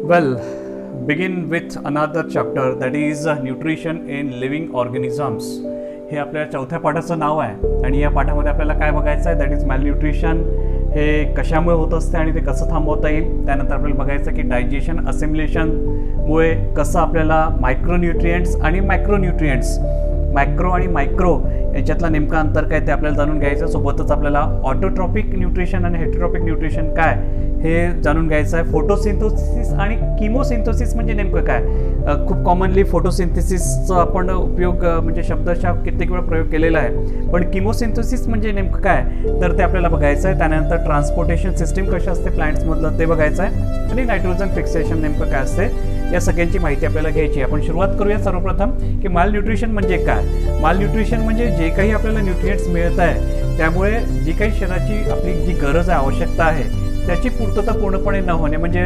Well, begin with another chapter that is nutrition in living organisms. हे आपल्या चौथ्या पाठाचं नाव आहे आणि या पाठामध्ये आपल्याला काय बघायचं आहे, दॅट इज मॅलन्यूट्रिशन. हे कशामुळे होत असते आणि ते कसं थांबवता येईल. त्यानंतर आपल्याला बघायचं की डायजेशन असिम्युलेशनमुळे कसं आपल्याला मायक्रोन्यूट्रिएंट्स आणि मॅक्रोन्यूट्रिएंट्स, मॅक्रो आणि मायक्रो याच्यातला नेमका अंतर काय ते आपल्याला जाणून घ्यायचं. सोबतच आपल्याला ऑटोट्रॉपिक न्यूट्रिशन आणि हेटेरोट्रॉपिक न्यूट्रिशन काय हे जाणून घ्यायचं आहे. फोटोसिंथेसिस आणि किमोसिंथेसिस म्हणजे नेमकं काय. खूप कॉमनली फोटोसिंथेसिसचा आपण उपयोग म्हणजे शब्दशः कित्येक वेळा प्रयोग केलेला आहे, पण किमोसिंथेसिस म्हणजे नेमकं काय तर ते आपल्याला बघायचं आहे. त्यानंतर ट्रान्सपोर्टेशन सिस्टीम कशी असते प्लांट्समधलं ते बघायचं आहे आणि नायट्रोजन फिक्सेशन नेमकं काय असते या सगळ्यांची माहिती आपल्याला घ्यायची आहे. आपण सुरुवात करूया सर्वप्रथम की मालन्यूट्रिशन म्हणजे काय. मालन्यूट्रिशन म्हणजे जे काही आपल्याला न्यूट्रिएंट्स मिळत आहे त्यामुळे जी काही शरीराची आपली जी गरज आहे, आवश्यकता आहे त्याची पूर्तता पूर्णपणे न होणे, म्हणजे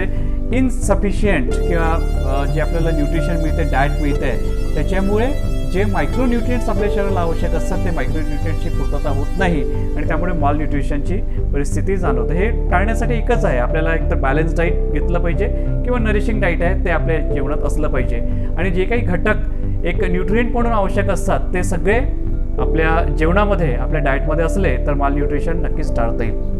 इनसफिशियंट किंवा जे आपल्याला न्यूट्रिशन मिळते, डाएट मिळते त्याच्यामुळे जे मायक्रोन्यूट्रिएंट्स आपल्या शरीराला आवश्यक असतात ते मायक्रोन्यूट्रिएंट्सची पूर्तता होत नाही आणि त्यामुळे मालन्यूट्रिशनची परिस्थिती जाणवते. हे टाळण्यासाठी एकच आहे, आपल्याला एकतर बॅलन्स डाईट घेतलं पाहिजे किंवा नरिशिंग डाईट आहे ते आपल्या जेवणात असलं पाहिजे आणि जे काही घटक एक न्यूट्रिएंट म्हणून आवश्यक असतात ते सगळे आपल्या जेवणामध्ये, आपल्या डाएटमध्ये असले तर मालन्यूट्रिशन नक्कीच टाळता येईल.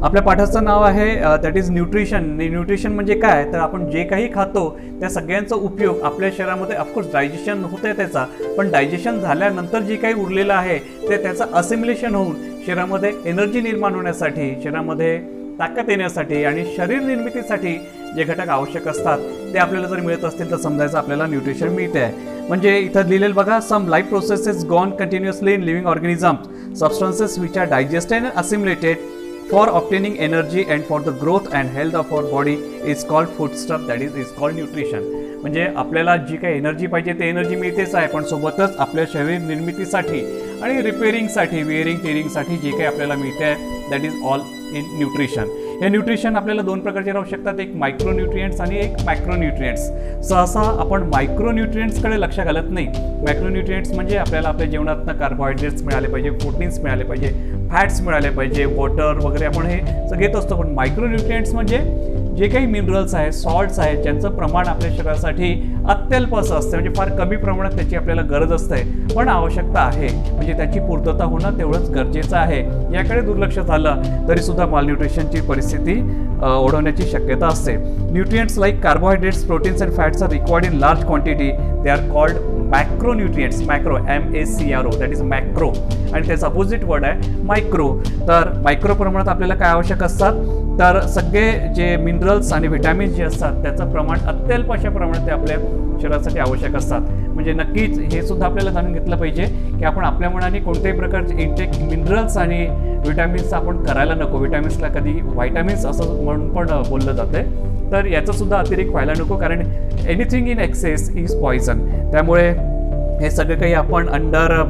आपल्या पाठाचं नाव आहे दॅट इज न्यूट्रिशन. न्यूट्रिशन म्हणजे काय तर आपण जे काही खातो त्या सगळ्यांचा उपयोग आपल्या शरीरामध्ये, ऑफकोर्स डायजेशन होते त्याचा, पण डायजेशन झाल्यानंतर जे काही उरलेलं आहे ते त्याचं असिम्युलेशन होऊन शरीरामध्ये एनर्जी निर्माण होण्यासाठी, शरीरामध्ये ताकद येण्यासाठी आणि शरीर निर्मितीसाठी जे घटक आवश्यक असतात ते आपल्याला जर मिळत असतील तर समजायचं आपल्याला न्यूट्रिशन मिळते आहे. म्हणजे इथं लिहिलेलं बघा, some life processes gone continuously in living organisms, substances which are digested and assimilated for obtaining energy and for the growth and health of our body is called foodstuff, that is called nutrition. म्हणजे आपल्याला जी काही energy पाहिजे ते energy मिळतेच आहे, पण सोबतच आपल्या शरीर निर्मितीसाठी आणि रिपेअरिंगसाठी, वेअरिंग टेअरिंगसाठी जे काही आपल्याला मिळते आहे that is all in nutrition. हे न्यूट्रिशन आपल्याला दोन प्रकारचे राहू शकतात, एक मायक्रोन्यूट्रिएंट्स आणि एक मॅक्रोन्यूट्रिएंट्स. सहसा आपण मायक्रोन्यूट्रिएंट्सकडे लक्ष घालत नाही. मायक्रोन्यूट्रिएंट्स म्हणजे आपल्याला आपल्या जेवणातनं कार्बोहायड्रेट्स मिळाले पाहिजे, प्रोटीन्स मिळाले पाहिजे, फॅट्स मिळाले पाहिजे, वॉटर वगैरे आपण हे घेत असतो. पण मायक्रोन्यूट्रिएंट्स म्हणजे जे काही मिनरल्स आहेत, सॉल्ट्स आहेत ज्यांचं प्रमाण आपल्या शरीरासाठी अत्यल्प असं असतं, म्हणजे फार कमी प्रमाणात त्याची आपल्याला गरज असते पण आवश्यकता आहे, म्हणजे त्याची पूर्तता होणं तेवढंच गरजेचं आहे. याकडे दुर्लक्ष झालं तरी सुद्धा मालन्यूट्रिशनची परिस्थिती ओढवण्याची शक्यता असते. Nutrients like carbohydrates, proteins and fats are required in large quantity. They are called macronutrients. Macro MACRO that is macro आणि त्याचा अपोजिट वर्ड आहे मायक्रो. तर मायक्रो प्रमाणात आपल्याला काय आवश्यक असतात तर सगळे जे मिनरल्स आणि व्हिटॅमिन्स जे असतात त्याचं प्रमाण अत्यल्प अशा प्रमाणात ते आपल्या शरीरासाठी आवश्यक असतात. म्हणजे नक्कीच हे सुद्धा आपल्याला जाणून घेतलं पाहिजे की आपण आपल्या मनाने कोणत्याही प्रकारचे इंटेक मिनरल्स आणि विटॅमिन्स आपण करायला नको. विटॅमिन्सला कधी व्हायटामिन्स असं म्हणून पण बोललं जाते, तर याचा सुद्धा अतिरेक व्हायला नको, कारण anything in excess is poison. त्यामुळे हे सगळं काही आपण अंडर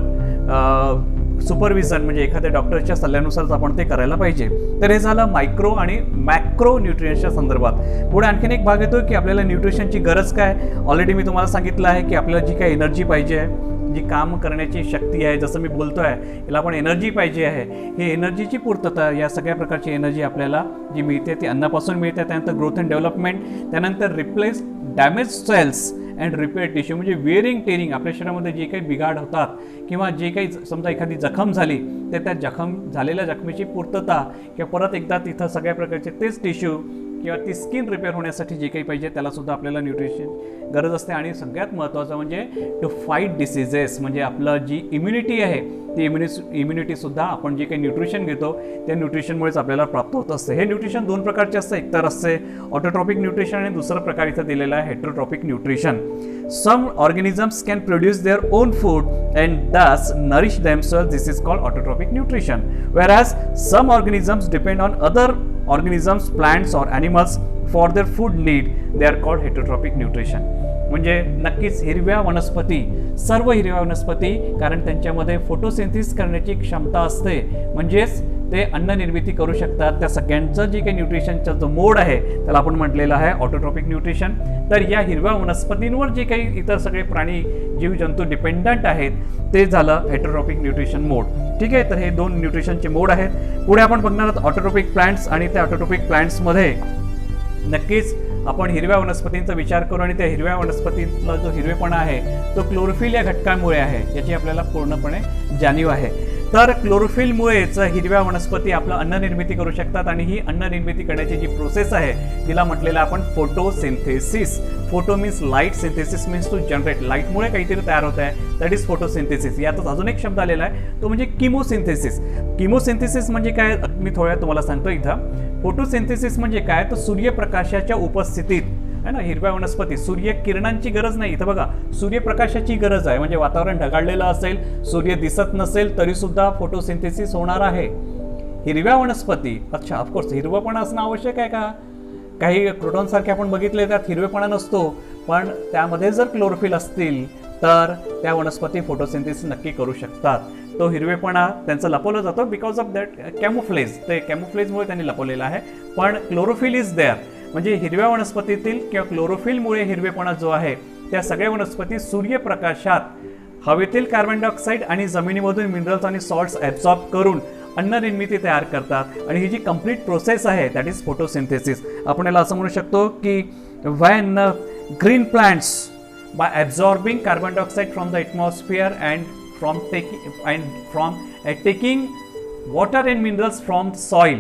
सुपरविजन म्हणजे एखाद्या डॉक्टरच्या सल्ल्यानुसारच आपण ते करायला पाहिजे. तर हे झालं मायक्रो आणि मॅक्रो न्यूट्रिएंट्सच्या संदर्भात. पुढे आणखीन एक भाग येतो की आपल्याला न्यूट्रिशनची गरज काय. ऑलरेडी मी तुम्हाला सांगितलं आहे की आपल्याला जी काही एनर्जी पाहिजे आहे, जी काम करण्याची शक्ती आहे, जसं मी बोलतो आहे याला आपण एनर्जी पाहिजे आहे, ही एनर्जीची पूर्तता, या सगळ्या प्रकारची एनर्जी आपल्याला जी मिळते ती अन्नापासून मिळते. त्यानंतर ग्रोथ अँड डेव्हलपमेंट, त्यानंतर replace damage cells and repair tissue, म्हणजे वेअरिंग टेअरिंग, आपल्या शरीरामध्ये जे काही बिघाड होतात किंवा जे काही समजा एखादी जखम झाली तर त्या झालेल्या जखमेची पूर्तता किंवा परत एकदा तिथं सगळ्या प्रकारचे तेच टिश्यू किंवा ती स्किन रिपेअर होण्यासाठी जे काही पाहिजे त्याला सुद्धा आपल्याला न्यूट्रिशन गरज असते. आणि सगळ्यात महत्त्वाचं म्हणजे टू फाईट डिसीजेस, म्हणजे आपलं जी इम्युनिटी आहे ती इम्युनिटीसुद्धा आपण जे काही न्यूट्रिशन घेतो त्या न्यूट्रिशनमुळेच आपल्याला प्राप्त होत असते. हे न्यूट्रिशन दोन प्रकारचे असते, एक तर असते ऑटोट्रॉपिक न्यूट्रिशन आणि दुसरं प्रकार इथं दिलेलं आहे heterotrophic nutrition. Some organisms can produce their own food and thus nourish themselves, this is called autotrophic nutrition. whereas some organisms depend on other organisms, plants or animals for their food need, they are called heterotrophic nutrition. म्हणजे नक्कीच हिरव्या वनस्पती, सर्व हिरव्या वनस्पती, कारण त्यांच्यामध्ये photosynthesis करण्याची क्षमता असते, म्हणजेच ते अन्न निर्मिती करू शकतात. त्या सगळ्यांचं जे काही न्यूट्रिशनचा जो मोड आहे त्याला आपण म्हटलेलं आहे ऑटोट्रॉपिक न्यूट्रिशन. तर या हिरव्या वनस्पतींवर जे काही इतर सगळे प्राणी, जीवजंतू डिपेंडंट आहेत ते झालं हेटेरोट्रॉपिक न्यूट्रिशन मोड. ठीक आहे, तर हे दोन न्यूट्रिशनचे मोड आहेत. पुढे आपण बघणार आहोत ऑटोट्रॉपिक प्लांट्स आणि त्या ऑटोट्रॉपिक प्लांट्समध्ये नक्कीच आपण हिरव्या वनस्पतींचा विचार करू आणि त्या हिरव्या वनस्पतींचा जो हिरवेपणा आहे तो क्लोरोफिल या घटकामुळे आहे, याची आपल्याला पूर्णपणे जाणीव आहे. तर क्लोरोफिलमुळेच हिरव्या वनस्पती आपलं अन्न निर्मिती करू शकतात आणि ही अन्न निर्मिती करण्याची जी प्रोसेस आहे तिला म्हटलेलं आपण photosynthesis. Photo means light, synthesis means to generate. लाईटमुळे काहीतरी तयार होत आहे, दॅट इज फोटोसिंथेसिस. यातच अजून एक शब्द आलेला आहे तो म्हणजे किमोसिंथेसिस. किमोसिंथेसिस म्हणजे काय मी थोड्या तुम्हाला सांगतो इथं. फोटोसिंथेसिस म्हणजे काय, तर सूर्यप्रकाशाच्या उपस्थितीत है ना, हिरव्या वनस्पती सूर्य किरणांची गरज नाही. इथं बघा सूर्यप्रकाशाची गरज आहे, म्हणजे वातावरण ढगाळलेलं असेल, सूर्य दिसत नसेल तरी सुद्धा फोटोसिंथेसिस होणार आहे. हिरव्या वनस्पती, अच्छा ऑफकोर्स हिरवंपणा असणं आवश्यक आहे का? काही क्रोटॉनसारखे आपण बघितले त्यात हिरवेपणा नसतो, पण त्यामध्ये जर क्लोरोफिल असतील तर त्या वनस्पती फोटोसिंथेसिस नक्की करू शकतात. तो हिरवेपणा त्यांचं लपवलं जातं बिकॉज ऑफ दॅट कॅमोफ्लेज. ते कॅमोफ्लेजमुळे त्यांनी लपवलेलं आहे, पण क्लोरोफिल इज देअर. म्हणजे हिरव्या वनस्पतीतील किंवा क्लोरोफिलमुळे हिरवेपणा जो आहे त्या सगळ्या वनस्पती सूर्यप्रकाशात हवेतील कार्बन डायऑक्साईड आणि जमिनीमधून मिनरल्स आणि सॉल्ट्स ॲब्सॉर्ब करून अन्न निर्मिती तयार करतात. आणि ही जी कंप्लीट प्रोसेस आहे दॅट इज फोटोसिंथेसिस. आपण याला असं म्हणू शकतो की when green plants by absorbing carbon dioxide from the atmosphere and from taking water and minerals from soil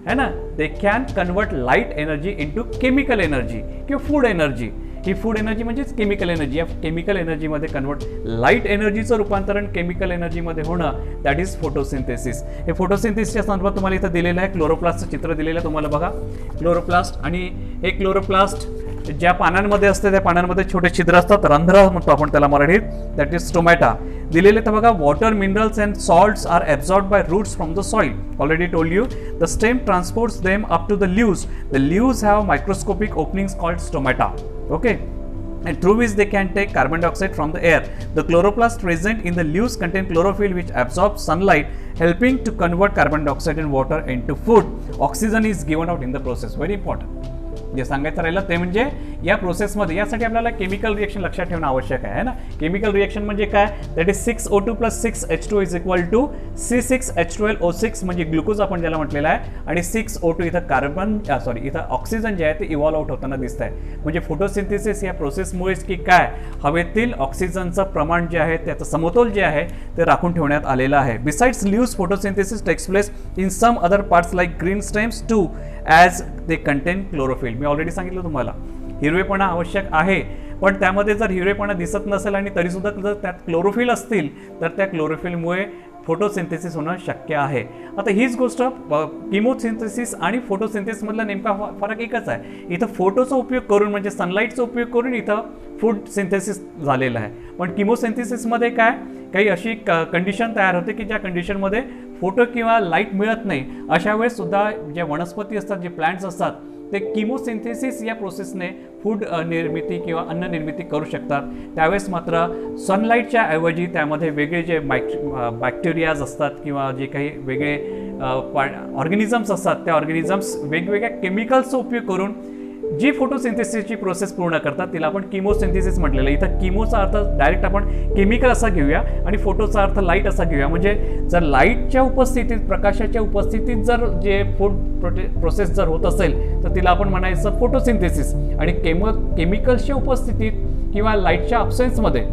है ना, they can convert light energy into chemical energy किंवा फूड एनर्जी. ही फूड एनर्जी म्हणजेच केमिकल एनर्जी. या chemical एनर्जीमध्ये convert light एनर्जीचं रूपांतरण chemical एनर्जीमध्ये होणं that is photosynthesis. हे फोटोसिंथेसिसच्या संदर्भात तुम्हाला इथं दिलेलं आहे. क्लोरोप्लास्टचं चित्र दिलेलं आहे तुम्हाला बघा. क्लोरोप्लास्ट, आणि हे क्लोरोप्लास्ट ज्या पानांमध्ये असते त्या पानांमध्ये छोटे छिद्र असतात, रंध्र म्हणतो आपण त्याला मराठीत, दॅट इज स्टोमॅटा. दिलेले तर बघा, water, minerals and salts are absorb by roots from the soil. Already told you. The stem transports them up to the leaves. The leaves have microscopic openings called stomata. Okay, and through which they can take carbon dioxide from the air. The chloroplast present in the leaves contain chlorophyll which absorbs sunlight, helping to convert carbon dioxide and water into food. Oxygen is given out in the process. Very important. जे सांगायचं राहिलं ते म्हणजे या प्रोसेसमध्ये, यासाठी आपल्याला chemical reaction लक्षात ठेवणं आवश्यक आहे ना. केमिकल रिएक्शन म्हणजे काय, that is 6O2 + 6H2 is equal to C6H12O6 म्हणजे ग्लुकोज आपण ज्याला म्हटलेलं आहे. आणि 6O2 इथं इथं ऑक्सिजन जे आहे ते इव्हॉल्व आउट होताना दिसत आहे. म्हणजे फोटोसिंथेसिस या प्रोसेसमुळेच की काय, हवेतील ऑक्सिजनचं प्रमाण जे आहे त्याचं समतोल जे आहे ते राखून ठेवण्यात आलेलं आहे. Besides leaves photosynthesis takes place in some other parts like green stems too as they contain chlorophyll. मी ऑलरेडी सांगितलं तुम्हाला हिरवेपणा आवश्यक आहे, पण त्यामध्ये जर हिरवेपणा दिसत नसेल आणि तरीसुद्धा जर त्यात क्लोरोफिल असतील तर त्या क्लोरोफिलमुळे फोटोसिंथेसिस होणं शक्य आहे. आता हीच गोष्ट किमोसिंथेसिस आणि फोटोसिंथेसिसमधला नेमका फरक एकच आहे. इथं फोटोचा उपयोग करून म्हणजे सनलाईटचा उपयोग करून इथं फूड सिंथेसिस झालेलं आहे. पण किमोसिंथेसिसमध्ये काय, काही अशी कंडिशन तयार होते की ज्या कंडिशनमध्ये फोटो किंवा लाईट मिळत नाही. अशा वेळेस सुद्धा ज्या वनस्पती असतात, जे प्लांट्स असतात, ते किमोसिंथेसिस या प्रोसेसने फूड निर्मिती किंवा अन्न निर्मिती करू शकतात. त्यावेळेस मात्र सनलाईटच्या ऐवजी त्यामध्ये वेगळे जे बॅक्टेरियाज असतात किंवा जे काही वेगळे ऑर्गॅनिझम्स असतात त्या ऑर्गॅनिझम्स वेगवेगळ्या केमिकल्सचा उपयोग करून जी फोटोसिंथेसिसची प्रोसेस पूर्ण करतात तिला आपण किमोसिंथेसिस म्हटलेलं. इथं किमोचा अर्थ डायरेक्ट आपण केमिकल असा घेऊया आणि फोटोचा अर्थ लाईट असा घेऊया. म्हणजे जर लाईटच्या उपस्थितीत, प्रकाशाच्या उपस्थितीत जर जे फूड प्रोसेस जर होत असेल तर तिला आपण म्हणायचं फोटोसिंथेसिस. आणि केमिकल्सच्या उपस्थितीत किंवा लाईटच्या अब्सेन्समध्ये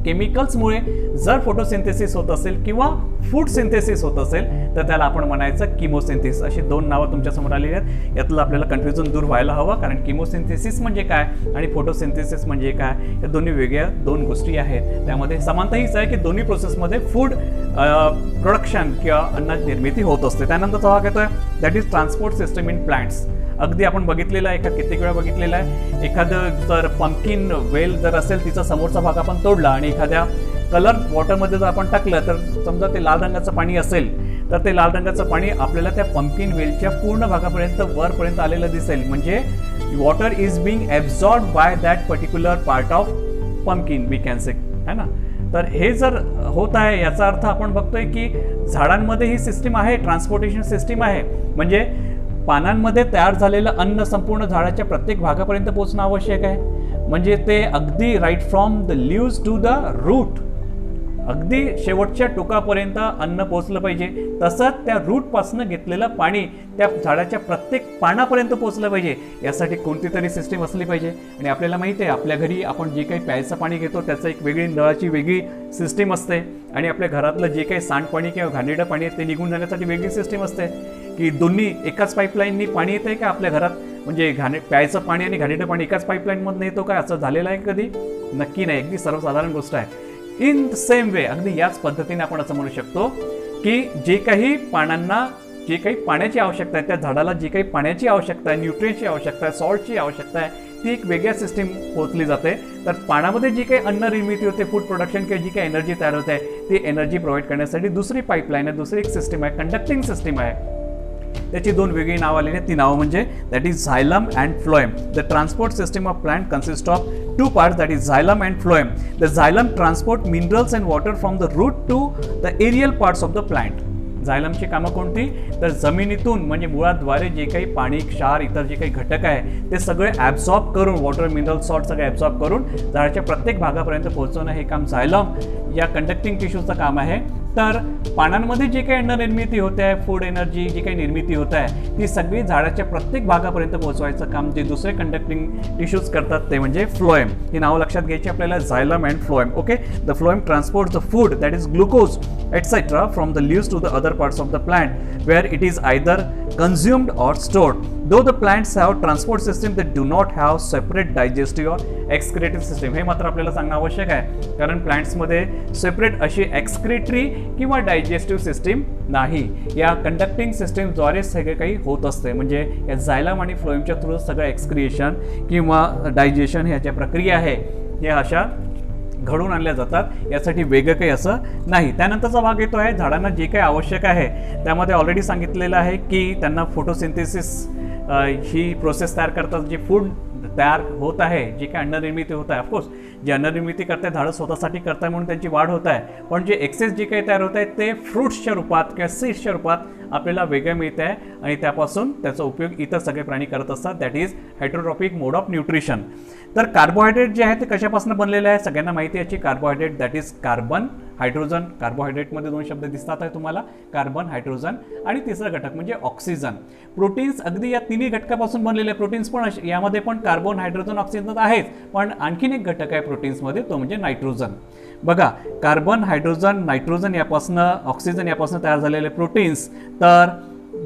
केमिकल्समुळे जर फोटोसिंथेसिस होत असेल किंवा फूड सिंथेसिस होत असेल तर त्याला आपण म्हणायचं किमोसिंथेसिस. अशी दोन नावं तुमच्यासमोर आलेली आहेत. यातलं आपल्याला कन्फ्युजन दूर व्हायला हवं, कारण किमोसिंथेसिस म्हणजे काय आणि फोटोसिंथेसिस म्हणजे काय, या दोन्ही वेगळ्या दोन गोष्टी आहेत. त्यामध्ये समानता हीच आहे की दोन्ही प्रोसेसमध्ये फूड प्रोडक्शन किंवा अन्न निर्मिती होत असते. त्यानंतरचा भाग येतोय that is transport system in plants. अगदी आपण बघितलेलं आहे, कित्येक वेळा बघितलेलं आहे. एखादं जर पंपकिन वेल जर असेल, तिचा समोरचा भाग आपण तोडला आणि एखाद्या कलर वॉटरमध्ये जर आपण टाकलं तर समजा ते लाल रंगाचं पाणी असेल तर ते लाल रंगाचं पाणी आपल्याला त्या पंपकिन वेलच्या पूर्ण भागापर्यंत वरपर्यंत आलेलं दिसेल. म्हणजे water is being absorb by that particular part of pumpkin we can say, है ना. तर हे जर होत आहे याचा अर्थ आपण बघतोय की झाडांमध्ये ही सिस्टीम आहे, ट्रान्सपोर्टेशन सिस्टीम आहे. म्हणजे पानांमध्ये तयार झालेलं अन्न संपूर्ण झाडाच्या प्रत्येक भागापर्यंत पोहोचणं आवश्यक आहे. म्हणजे ते अगदी right from the leaves to the root अगदी शेवटच्या टोकापर्यंत अन्न पोहोचलं पाहिजे. तसंच त्या रूटपासून घेतलेलं पाणी त्या झाडाच्या प्रत्येक पानापर्यंत पोहोचलं पाहिजे. यासाठी कोणती तरी सिस्टीम असली पाहिजे. आणि आपल्याला माहिती आहे, आपल्या घरी आपण जे काही प्यायचं पाणी घेतो त्याचं एक वेगळी नळाची वेगळी सिस्टीम असते. आणि आपल्या घरातलं जे काही सांडपाणी किंवा घाणेरडं पाणी आहे ते निघून जाण्यासाठी वेगळी सिस्टीम असते. की दोन्ही एकाच पाईपलाईननी पाणी येतं आहे का आपल्या घरात, म्हणजे प्यायचं पाणी आणि घाणेरडं पाणी एकाच पाईपलाईनमधून येतो का, असं झालेलं आहे कधी? नक्की नाही. अगदी सर्वसाधारण गोष्ट आहे. इन द सेम वे अगदी याच पद्धतीने आपण असं म्हणू शकतो की जे काही पाण्याची आवश्यकता आहे, त्या झाडाला जी काही पाण्याची आवश्यकता आहे, न्यूट्रियनची आवश्यकता आहे, सॉल्टची आवश्यकता आहे, ती एक वेगळ्या सिस्टीम पोहोचली जाते. तर पाण्यामध्ये जी काही अन्न निर्मिती होते, फूड प्रोडक्शन किंवा जी काही एनर्जी तयार होते ती एनर्जी प्रोव्हाइड करण्यासाठी दुसरी पाईपलाईन आहे, दुसरी एक सिस्टीम आहे, कंडक्टिंग सिस्टीम आहे. त्याची दोन वेगळी नावं आलेली आहेत. ती नावं म्हणजे that is झायलम and phloem. The transport system of plant consist of two parts, that is xylem and phloem. The xylem transport minerals and water from the root to the aerial parts of the plant. झायलमची कामं कोणती? तर जमिनीतून म्हणजे मुळाद्वारे जे काही पाणी, क्षार, इतर जे काही घटक आहे ते सगळे ॲब्सॉर्ब करून, वॉटर, मिनरल, सॉल्ट सगळे ॲब्सॉर्ब करून झाडाच्या प्रत्येक भागापर्यंत पोहोचवणं हे काम झायलम या कंडक्टिंग टिश्यूचं काम आहे. तर पानांमध्ये जे काही अन्न निर्मिती होते आहे, फूड एनर्जी जी काही निर्मिती होत आहे ती सगळी झाडाच्या प्रत्येक भागापर्यंत पोहोचवायचं काम जे दुसरे कंडक्टिंग टिश्यूज करतात ते म्हणजे फ्लोएम. ही नावं लक्षात घ्यायची आपल्याला, झायलम and phloem. Okay. The phloem transport the food that is glucose etc. from the leaves to the other parts of the plant where it is either consumed or stored. Though the plants have transport system, they do not have separate digestive or excretive system. हे मात्र आपल्याला सांगणं आवश्यक आहे, कारण प्लांट्समध्ये separate अशी excretory किंवा digestive system नाही. या कंडक्टिंग सिस्टीमद्वारे सगळे काही होत असते. म्हणजे या झायलम आणि फ्लोएमच्या थ्रू सगळं एक्सक्रिएशन किंवा डायजेशन ह्याच्या प्रक्रिया आहे या अशा घडून आणल्या जातात. यासाठी वेगळं काही असं नाही. त्यानंतरचा भाग येतो आहे झाडांना जे काही आवश्यक आहे. त्यामध्ये ऑलरेडी सांगितलेलं आहे की त्यांना फोटोसिंथेसिस ही प्रोसेस तयार करतात. जे फूड तयार होत आहे, जे काही अन्ननिर्मिती होत आहे, ऑफकोर्स जे अन्ननिर्मिती करते झाडं स्वतःसाठी करताय म्हणून त्यांची वाढ होत आहे, पण जे एक्सेस जे काही तयार होत आहे ते फ्रूट्सच्या रूपात किंवा सीड्सच्या रूपात आपल्याला वेगळं मिळतं आहे आणि त्यापासून त्याचा उपयोग इतर सगळे प्राणी करत असतात. That is heterotrophic mode of nutrition. तर कार्बोहायड्रेट जे आहे ते कशापासून बनलेले आहे सगळ्यांना माहिती आहे. Carbohydrate that is carbon, hydrogen. कार्बोहायड्रेटमध्ये दोन शब्द दिसतात आहे तुम्हाला, कार्बन, हायड्रोजन, आणि तिसरा घटक म्हणजे ऑक्सिजन. प्रोटीन्स अगदी या तिन्ही घटकापासून बनलेले प्रोटीन्स पण यामध्ये पण कार्बन, हायड्रोजन, ऑक्सिजन आहेच, पण आणखीन एक घटक आहे प्रोटीन्समध्ये, तो म्हणजे नायट्रोजन. बघा, कार्बन, हायड्रोजन, नायट्रोजन यापासून, ऑक्सिजन यापासून तयार झालेले प्रोटीन्स. तर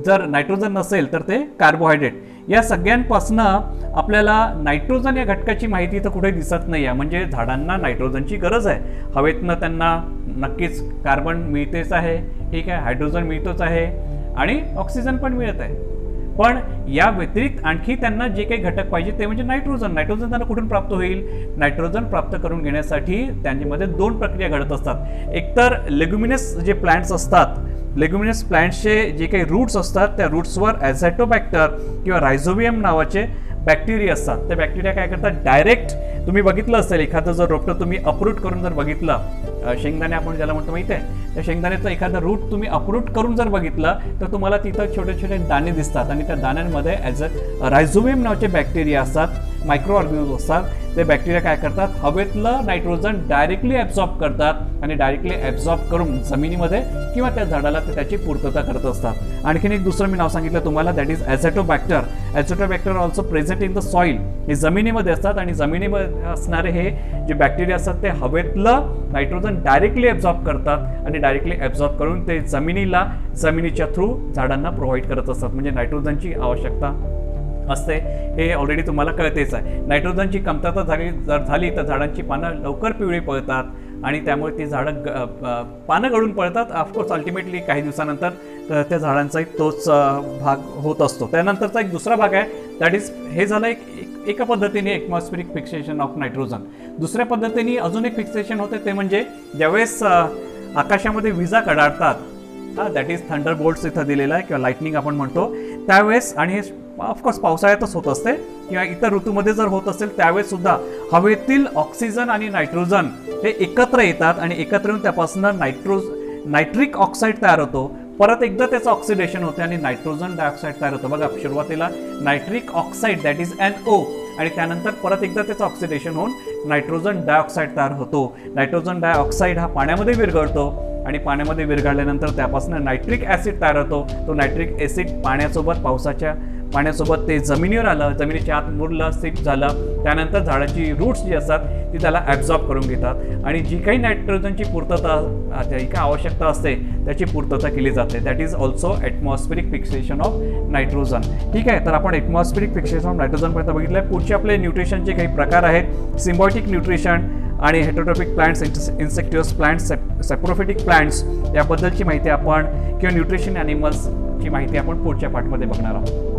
जर नायट्रोजन नसेल तर ते कार्बोहायड्रेट. या सगळ्यांपासून आपल्याला नायट्रोजन या घटकाची माहिती तर कुठे दिसत नाही आहे. म्हणजे झाडांना नायट्रोजनची गरज आहे. हवेतनं त्यांना नक्कीच कार्बन मिळतेच आहे, ठीक आहे, हायड्रोजन मिळतोच आहे आणि ऑक्सिजन पण मिळत आहे. पण या व्यतिरिक्त आणखी त्यांना जे काही घटक पाहिजे ते म्हणजे नायट्रोजन. नायट्रोजन त्यांना कुठून प्राप्त होईल? नायट्रोजन प्राप्त करून घेण्यासाठी त्यांच्यामध्ये दोन प्रक्रिया घडत असतात. एकतर लेग्युमिनस जे प्लांट्स असतात, लेग्युमिनस प्लांट्सचे जे काही रूट्स असतात त्या रूट्सवर ॲझॅटोबॅक्टर किंवा रायझोबियम नावाचे बॅक्टेरिया असतात. ते बॅक्टेरिया काय करतात, डायरेक्ट तुम्ही बघितलं असेल एखादं जर रोपटं तुम्ही अप्रूट करून जर बघितलं, शेंगदाणे आपण ज्याला म्हणतो माहिती आहे, त्या शेंगदाण्याचं एखादं रूट तुम्ही अप्रूट करून जर बघितलं तर तुम्हाला तिथं छोटे छोटे दाणे दिसतात आणि त्या दाण्यांमध्ये रायझोबियम नावाचे बॅक्टेरिया असतात, मायक्रो ऑर्गॅनिझम असतात. ते बॅक्टेरिया काय करतात, हवेतलं नायट्रोजन डायरेक्टली ॲब्सॉर्ब करतात आणि डायरेक्टली ॲब्सॉर्ब करून जमिनीमध्ये किंवा त्या झाडाला ते त्याची पूर्तता करत असतात. आणखीन एक दुसरं मी नाव सांगितलं तुम्हाला, that is azotobacter. Azotobacter also present in the soil. हे जमिनीमध्ये असतात आणि जमिनीमध्ये असणारे हे जे बॅक्टेरिया असतात ते हवेतलं नायट्रोजन डायरेक्टली ॲब्सॉर्ब करतात आणि डायरेक्टली ॲब्सॉर्ब करून ते जमिनीच्या थ्रू झाडांना प्रोव्हाइड करत असतात. म्हणजे नायट्रोजनची आवश्यकता असते हे ऑलरेडी तुम्हाला कळतेच आहे. नायट्रोजनची कमतरता झाली तर झाडांची पानं लवकर पिवळी पडतात आणि त्यामुळे ती झाडं पानं गळून पडतात. ऑफकोर्स अल्टिमेटली काही दिवसानंतर त्या झाडांचा तोच भाग होत असतो. त्यानंतरचा एक दुसरा भाग आहे, दॅट इज, हे झालं एका पद्धतीने एटमॉस्फेरिक फिक्सेशन ऑफ नायट्रोजन. दुसऱ्या पद्धतीने अजून एक फिक्सेशन होते ते म्हणजे ज्यावेळेस आकाशामध्ये विजा कडाडतात, दॅट इज थंडर बोल्ट्स इथं दिलेला आहे किंवा लाईटनिंग आपण म्हणतो त्यावेळेस, आणि हे ऑफकोर्स पावसाळ्यातच होत असते किंवा इतर ऋतूमध्ये जर होत असेल त्यावेळेस सुद्धा हवेतील ऑक्सिजन आणि नायट्रोजन हे एकत्र येतात आणि एकत्र येऊन त्यापासून नायट्रिक ऑक्साईड तयार होतो. परत एकदा त्याचं ऑक्सिडेशन होते आणि नायट्रोजन डायऑक्साईड तयार होतं. बघा, सुरुवातीला nitric oxide that is NO आणि त्यानंतर परत एकदा त्याचं ऑक्सिडेशन होऊन नायट्रोजन डायऑक्साईड तयार होतो. नायट्रोजन डायऑक्साईड हा पाण्यामध्ये विरघळतो आणि पाण्यामध्ये विरघळल्यानंतर त्यापासून नायट्रिक ॲसिड तयार होतो. तो नायट्रिक ॲसिड पाण्यासोबत पावसाच्या पाण्यासोबत ते जमिनीवर आलं, जमिनीच्या आत मुरलं, सिप झालं, त्यानंतर झाडाची रूट्स जी असतात ती त्याला ॲब्झॉर्ब करून घेतात आणि जी काही नायट्रोजनची पूर्तता, जी काही आवश्यकता असते त्याची पूर्तता केली जाते. That is also atmospheric fixation of nitrogen. ठीक आहे, तर आपण ॲटमॉस्फेरिक फिक्सेशन ऑफ नायट्रोजनपर्यंत बघितलं आहे. पुढचे आपले न्यूट्रिशनचे काही प्रकार आहेत. सिम्बायोटिक न्यूट्रिशन आणि हेटरोट्रॉपिक प्लांट्स, इन्सेक्टिव्हस प्लांट्स, सॅप्रोफिटिक प्लांट्स याबद्दलची माहिती आपण किंवा न्यूट्रिशन ॲनिमल्सची माहिती आपण पुढच्या पार्टमध्ये बघणार आहोत.